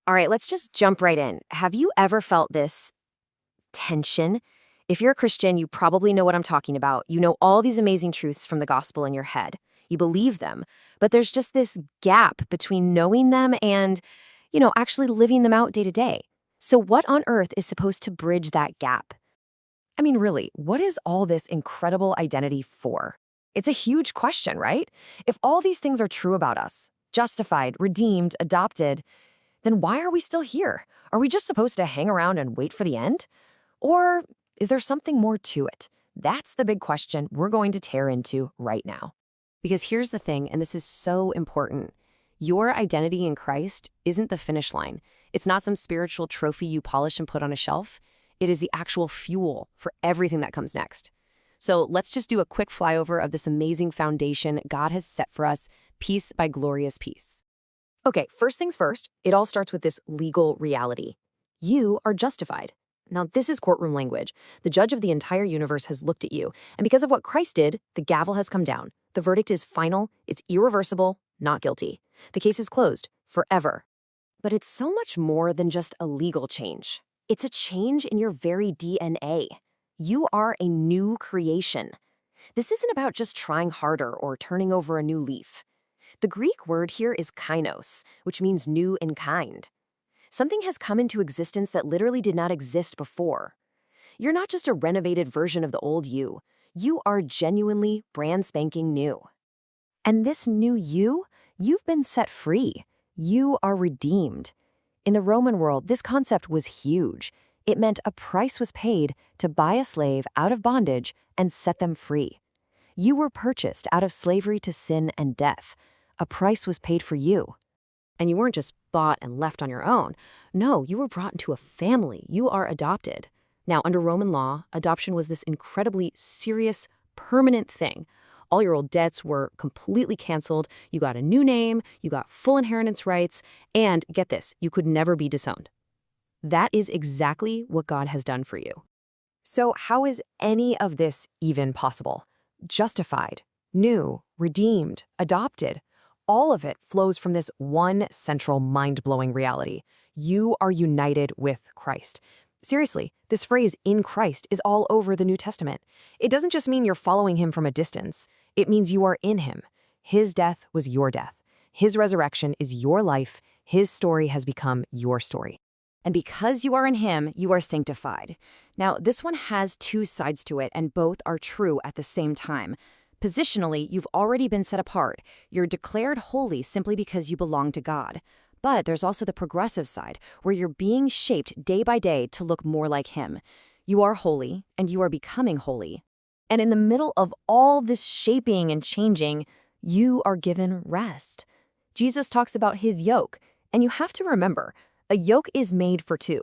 All right, let's just jump right in. Have you ever felt this tension? If you're a Christian, you probably know what I'm talking about. You know all these amazing truths from the gospel in your head. You believe them, but there's just this gap between knowing them and, actually living them out day to day. So what on earth is supposed to bridge that gap? I mean, really, what is all this incredible identity for? It's a huge question, right? If all these things are true about us, justified, redeemed, adopted, then why are we still here? Are we just supposed to hang around and wait for the end? Or is there something more to it? That's the big question we're going to tear into right now. Because here's the thing, and this is so important. Your identity in Christ isn't the finish line. It's not some spiritual trophy you polish and put on a shelf. It is the actual fuel for everything that comes next. So let's just do a quick flyover of this amazing foundation God has set for us, piece by glorious piece. Okay, first things first, it all starts with this legal reality. You are justified. Now, this is courtroom language. The judge of the entire universe has looked at you, and because of what Christ did, the gavel has come down. The verdict is final, it's irreversible, not guilty. The case is closed, forever. But it's so much more than just a legal change. It's a change in your very DNA. You are a new creation. This isn't about just trying harder or turning over a new leaf. The Greek word here is kainos, which means new in kind. Something has come into existence that literally did not exist before. You're not just a renovated version of the old you. You are genuinely brand spanking new. And this new you've been set free. You are redeemed. In the Roman world, this concept was huge. It meant a price was paid to buy a slave out of bondage and set them free. You were purchased out of slavery to sin and death. A price was paid for you. And you weren't just bought and left on your own. No, you were brought into a family. You are adopted. Now, under Roman law, adoption was this incredibly serious, permanent thing. All your old debts were completely canceled. You got a new name, you got full inheritance rights, and get this, you could never be disowned. That is exactly what God has done for you. So how is any of this even possible? Justified, new, redeemed, adopted. All of it flows from this one central mind-blowing reality. You are united with Christ. Seriously, this phrase, in Christ, is all over the New Testament. It doesn't just mean you're following him from a distance. It means you are in him. His death was your death. His resurrection is your life. His story has become your story. And because you are in him, you are sanctified. Now, this one has two sides to it, and both are true at the same time. Positionally, you've already been set apart. You're declared holy simply because you belong to God. But there's also the progressive side, where you're being shaped day by day to look more like him. You are holy, and you are becoming holy. And in the middle of all this shaping and changing, you are given rest. Jesus talks about his yoke, and you have to remember, a yoke is made for two.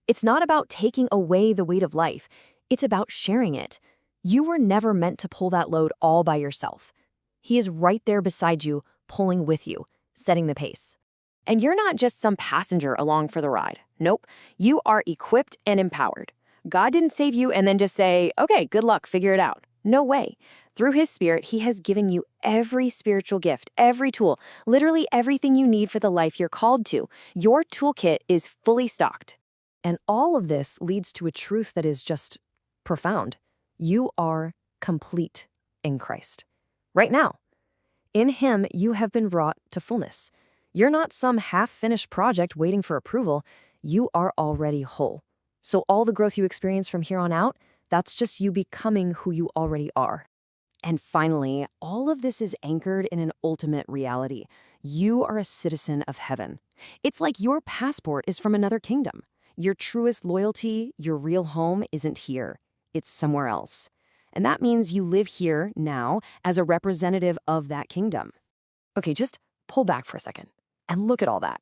It's not about taking away the weight of life. It's about sharing it. You were never meant to pull that load all by yourself. He is right there beside you, pulling with you, setting the pace. And you're not just some passenger along for the ride. Nope, you are equipped and empowered. God didn't save you and then just say, okay, good luck, figure it out. No way. Through his Spirit, he has given you every spiritual gift, every tool, literally everything you need for the life you're called to. Your toolkit is fully stocked. And all of this leads to a truth that is just profound. You are complete in Christ. Right now. In him, you have been brought to fullness. You're not some half-finished project waiting for approval. You are already whole. So all the growth you experience from here on out, that's just you becoming who you already are. And finally, all of this is anchored in an ultimate reality. You are a citizen of heaven. It's like your passport is from another kingdom. Your truest loyalty, your real home isn't here. It's somewhere else. And that means you live here now as a representative of that kingdom. Okay, just pull back for a second and look at all that.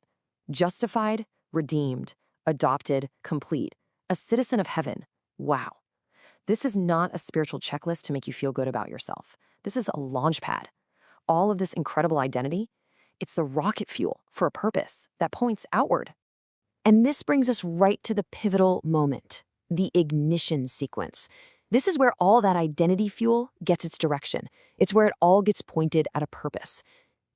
Justified, redeemed, adopted, complete, a citizen of heaven. Wow. This is not a spiritual checklist to make you feel good about yourself. This is a launch pad. All of this incredible identity, it's the rocket fuel for a purpose that points outward. And this brings us right to the pivotal moment, the ignition sequence. This is where all that identity fuel gets its direction. It's where it all gets pointed at a purpose.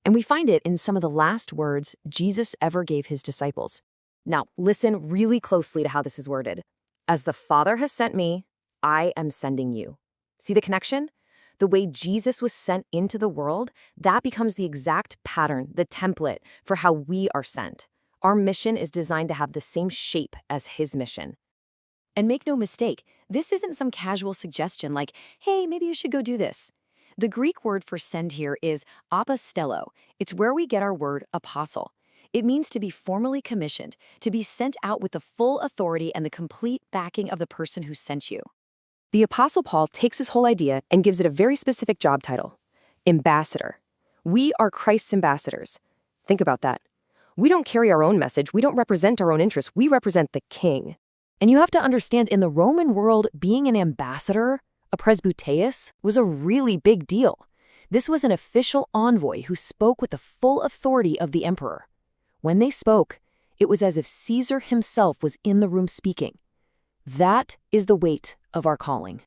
And we find it in some of the last words Jesus ever gave his disciples. Now, listen really closely to how this is worded. As the Father has sent me, I am sending you. See the connection? The way Jesus was sent into the world, that becomes the exact pattern, the template for how we are sent. Our mission is designed to have the same shape as his mission. And make no mistake, this isn't some casual suggestion like, hey, maybe you should go do this. The Greek word for send here is apostello. It's where we get our word apostle. It means to be formally commissioned, to be sent out with the full authority and the complete backing of the person who sent you. The Apostle Paul takes his whole idea and gives it a very specific job title: ambassador. We are Christ's ambassadors. Think about that. We don't carry our own message, we don't represent our own interests, we represent the King. And you have to understand, in the Roman world, being an ambassador, a presbyteus, was a really big deal. This was an official envoy who spoke with the full authority of the emperor. When they spoke, it was as if Caesar himself was in the room speaking. That is the weight of our calling.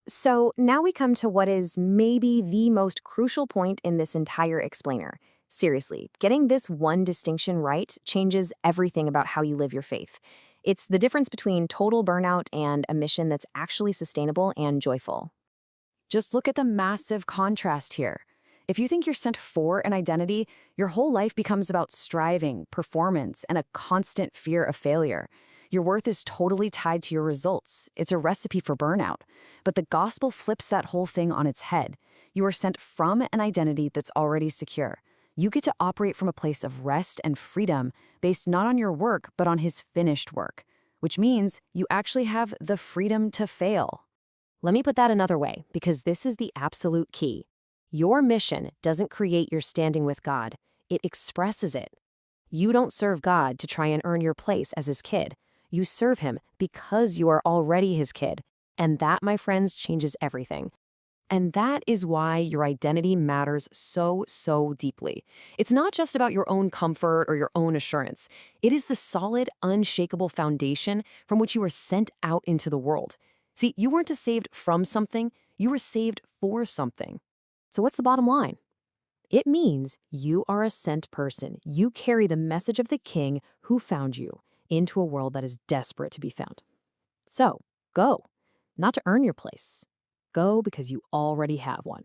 So now we come to what is maybe the most crucial point in this entire explainer. Seriously, getting this one distinction right changes everything about how you live your faith. It's the difference between total burnout and a mission that's actually sustainable and joyful. Just look at the massive contrast here. If you think you're sent for an identity, your whole life becomes about striving, performance, and a constant fear of failure. Your worth is totally tied to your results. It's a recipe for burnout. But the gospel flips that whole thing on its head. You are sent from an identity that's already secure. You get to operate from a place of rest and freedom based not on your work, but on his finished work, which means you actually have the freedom to fail. Let me put that another way, because this is the absolute key. Your mission doesn't create your standing with God. It expresses it. You don't serve God to try and earn your place as his kid. You serve him because you are already his kid. And that, my friends, changes everything. And that is why your identity matters so, so deeply. It's not just about your own comfort or your own assurance. It is the solid, unshakable foundation from which you were sent out into the world. See, you weren't just saved from something, you were saved for something. So what's the bottom line? It means you are a sent person. You carry the message of the King who found you into a world that is desperate to be found. So, go. Not to earn your place. Go because you already have one.